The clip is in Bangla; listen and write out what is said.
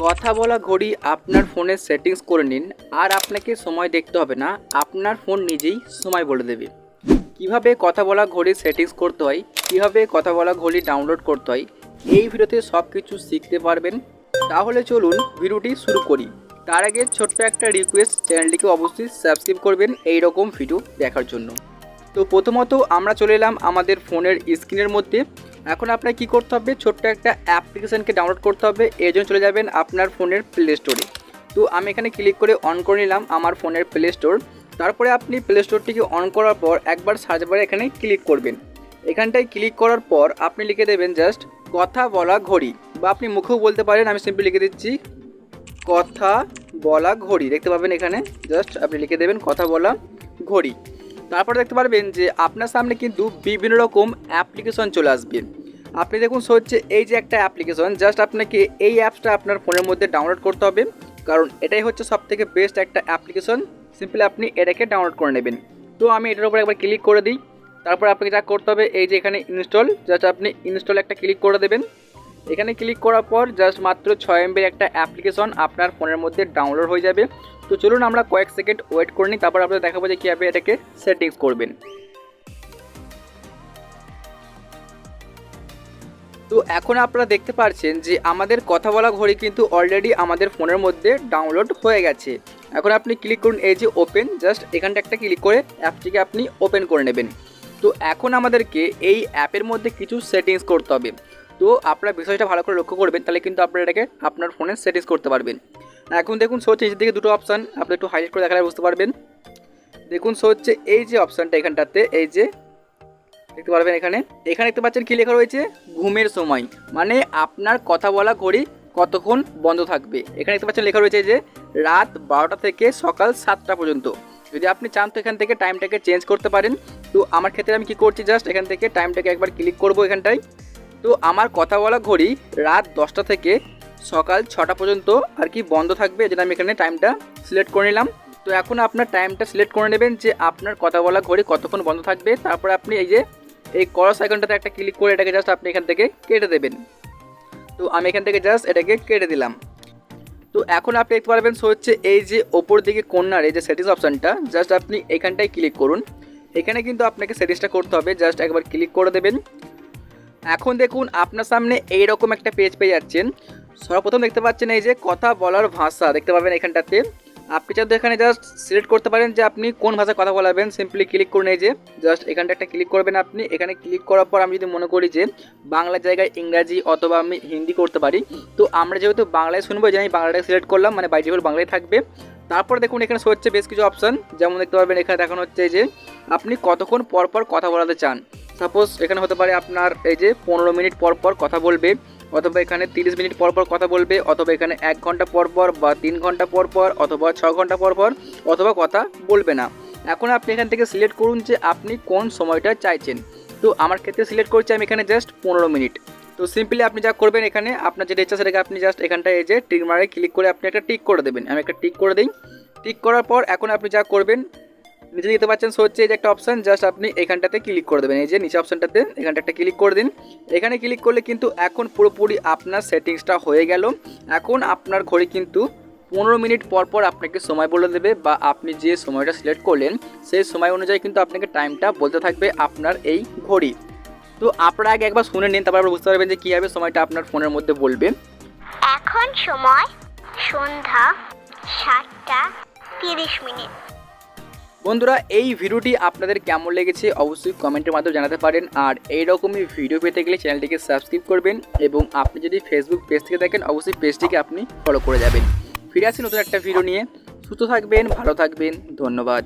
কথা বলা ঘড়ি আপনার ফোনের সেটিংস করে নিন, আর আপনাকে সময় দেখতে হবে না, আপনার ফোন নিজেই সময় বলে দেবে। কিভাবে কথা বলা ঘড়ির সেটিংস করতে হয়, কিভাবে কথা বলা ঘড়ি ডাউনলোড করতে হয়, এই ভিডিওতে সব কিছু শিখতে পারবেন। তাহলে চলুন ভিডিওটি শুরু করি। তার আগে ছোট্ট একটা রিকোয়েস্ট, চ্যানেলটিকে অবশ্যই সাবস্ক্রাইব করবেন এই রকম ভিডিও দেখার জন্য। তো প্রথমত আমরা চলে এলাম আমাদের ফোনের স্ক্রিনের মধ্যে। এখন আপনার কি করতে হবে, ছোট্ট একটা অ্যাপ্লিকেশানকে ডাউনলোড করতে হবে। এর জন্য চলে যাবেন আপনার ফোনের প্লে স্টোরে। তো আমি এখানে ক্লিক করে অন করে নিলাম আমার ফোনের প্লে স্টোর। তারপরে আপনি প্লে স্টোরটিকে অন করার পর একবার সার্চ বারে এখানে ক্লিক করবেন। এখানটায় ক্লিক করার পর আপনি লিখে দেবেন জাস্ট কথা বলা ঘড়ি, বা আপনি মুখেও বলতে পারেন। আমি সিম্পলি লিখে দিচ্ছি কথা বলা ঘড়ি। দেখতে পাবেন এখানে জাস্ট আপনি লিখে দেবেন কথা বলা ঘড়ি। তারপর দেখতে পারবেন যে আপনার সামনে কিন্তু বিভিন্ন রকম অ্যাপ্লিকেশন চলে আসবে। আপনি দেখুন হচ্ছে এই যে একটা অ্যাপ্লিকেশন, জাস্ট আপনাকে এই অ্যাপসটা আপনার ফোনের মধ্যে ডাউনলোড করতে হবে, কারণ এটাই হচ্ছে সবথেকে বেস্ট একটা অ্যাপ্লিকেশন। সিম্পলি আপনি এটাকে ডাউনলোড করে নেবেন। তো আমি এটার উপর একবার ক্লিক করে দিই। তারপর আপনাকে যা করতে হবে, এই যে এখানে ইনস্টল, জাস্ট আপনি ইনস্টল একটা ক্লিক করে দেবেন। এখানে ক্লিক করার পর জাস্ট মাত্র 6 MBর একটা অ্যাপ্লিকেশন আপনার ফোনের মধ্যে ডাউনলোড হয়ে যাবে। তো চলুন আমরা কয়েক সেকেন্ড ওয়েট করে নিই, তারপর আপনাদের দেখাবো যে কীভাবে এটাকে সেটিংস করবেন। তো এখন আপনারা দেখতে পাচ্ছেন যে আমাদের কথা বলা ঘড়ি কিন্তু অলরেডি আমাদের ফোনের মধ্যে ডাউনলোড হয়ে গেছে। এখন আপনি ক্লিক করুন এই যে ওপেন, জাস্ট এখানটা একটা ক্লিক করে অ্যাপটিকে আপনি ওপেন করে নেবেন। তো এখন আমাদেরকে এই অ্যাপের মধ্যে কিছু সেটিংস করতে হবে। তো আপনারা বিষয়টা ভালো করে লক্ষ্য করবেন, তাহলে কিন্তু আপনারা এটাকে আপনার ফোনে সেটিংস করতে পারবেন। এখন দেখুন হচ্ছে নিচের দিকে দুটো অপশান, আপনি একটু হাইলাইট করে দেখালে বুঝতে পারবেন। দেখুন হচ্ছে এই যে অপশানটা এখানটাতে, এই যে দেখতে পারবেন এখানে দেখতে পাচ্ছেন কি লেখা রয়েছে, ঘুমের সময়, মানে আপনার কথা বলা ঘড়ি কতক্ষণ বন্ধ থাকবে। এখানে দেখতে পাচ্ছেন লেখা রয়েছে যে রাত 12টা থেকে সকাল 7টা পর্যন্ত। যদি আপনি চান তো এখান থেকে টাইমটাকে চেঞ্জ করতে পারেন। তো আমার ক্ষেত্রে আমি কি করছি, জাস্ট এখান থেকে টাইমটাকে একবার ক্লিক করব এখানটায়। তো আমার কথা বলা ঘড়ি রাত 10টা থেকে সকাল 6টা পর্যন্ত আর কি বন্ধ থাকবে। যেটা আমি এখানে টাইমটা সিলেক্ট করে নিলাম। তো এখন আপনার টাইমটা সিলেক্ট করে নেবেন যে আপনার কথা বলা ঘড়ি কতক্ষণ বন্ধ থাকবে। তারপরে আপনি এই যে এই ক্রস আইকনটাতে একটা ক্লিক করে এটাকে জাস্ট আপনি এখান থেকে কেটে দেবেন। তো আমি এখান থেকে জাস্ট এটাকে কেটে দিলাম। তো এখন আপনি দেখতে পারবেন হচ্ছে এই যে ওপর দিকে কর্নার এই যে সেটিংস অপশানটা, জাস্ট আপনি এখানটায় ক্লিক করুন। এখানে কিন্তু আপনাকে সেটিংসটা করতে হবে, জাস্ট একবার ক্লিক করে দেবেন। এখন দেখুন আপনার সামনে এইরকম একটা পেজ পেয়ে যাচ্ছেন। সর্বপ্রথম দেখতে পাচ্ছেন এই যে কথা বলার ভাষা, দেখতে পাবেন এখানটাতে। আপনি চাইলে এখানে জাস্ট সিলেক্ট করতে পারেন যে আপনি কোন ভাষায় কথা বলাবেন। সিম্পলি ক্লিক করুন এই যে জাস্ট এখানটা একটা ক্লিক করবেন আপনি। এখানে ক্লিক করার পর আমি যদি মনে করি যে বাংলা জায়গায় ইংরাজি অথবা আমি হিন্দি করতে পারি, তো আমরা যেহেতু বাংলায় শুনবো, যে আমি বাংলাটাকে সিলেক্ট করলাম, মানে বাই ডিফল্ট বাংলায় থাকবে। তারপর দেখুন এখানে শো হচ্ছে বেশ কিছু অপশান, যেমন দেখতে পারবেন এখানে দেখানো হচ্ছে যে আপনি কতক্ষণ পর পর কথা বলাতে চান। সাপোজ এখানে হতে পারে আপনার এই যে 15 মিনিট পর পর কথা বলবে, অথবা এখানে 30 মিনিট পর পর কথা বলবে, অথবা এখানে 1 ঘন্টা পর পর, বা 3 ঘন্টা পর পর, অথবা 6 ঘন্টা পর পর, অথবা কথা বলবে না। এখন আপনি এখান থেকে সিলেক্ট করুন যে আপনি কোন সময়টা চাইছেন। তো আমার ক্ষেত্রে সিলেক্ট করছি আমি এখানে জাস্ট 15 মিনিট। তো সিম্পলি আপনি যা করবেন, এখানে আপনার যেটা ইচ্ছা সেটাকে আপনি জাস্ট এখানটায় এই যে টিক মারে ক্লিক করে আপনি একটা টিক করে দেবেন। আমি একটা টিক করে দিই। টিক করার পর এখন আপনি যা করবেন, নিচে দিতে পাচ্ছেন হচ্ছে এই যে একটা অপশান, জাস্ট আপনি এখানটাতে ক্লিক করে দেবেন। এই যে নিচে অপশানটাতে এখানটা একটা ক্লিক করে দিন। এখানে ক্লিক করলে কিন্তু এখন পুরোপুরি আপনার সেটিংসটা হয়ে গেল। এখন আপনার ঘড়ি কিন্তু 15 মিনিট পর পর আপনাকে সময় বলে দেবে, বা আপনি যে সময়টা সিলেক্ট করলেন সেই সময় অনুযায়ী কিন্তু আপনাকে টাইমটা বলতে থাকবে আপনার এই ঘড়ি। তো আপনারা আগে একবার শুনে নিন, তারপর বুঝতে পারবেন যে কীভাবে সময়টা আপনার ফোনের মধ্যে বলবে। এখন সময় সন্ধ্যা 7টা 30 মিনিট। বন্ধুরা, এই ভিডিওটি আপনাদের কেমন লেগেছে অবশ্যই কমেন্টের মাধ্যমে জানাতে পারেন। আর এইরকমই ভিডিও পেতে গেলে চ্যানেলটিকে সাবস্ক্রাইব করবেন, এবং আপনি যদি ফেসবুক পেজ থেকে দেখেন অবশ্যই পেজটিকে আপনি ফলো করে যাবেন। ফিরে আসি নতুন একটা ভিডিও নিয়ে। সুস্থ থাকবেন, ভালো থাকবেন, ধন্যবাদ।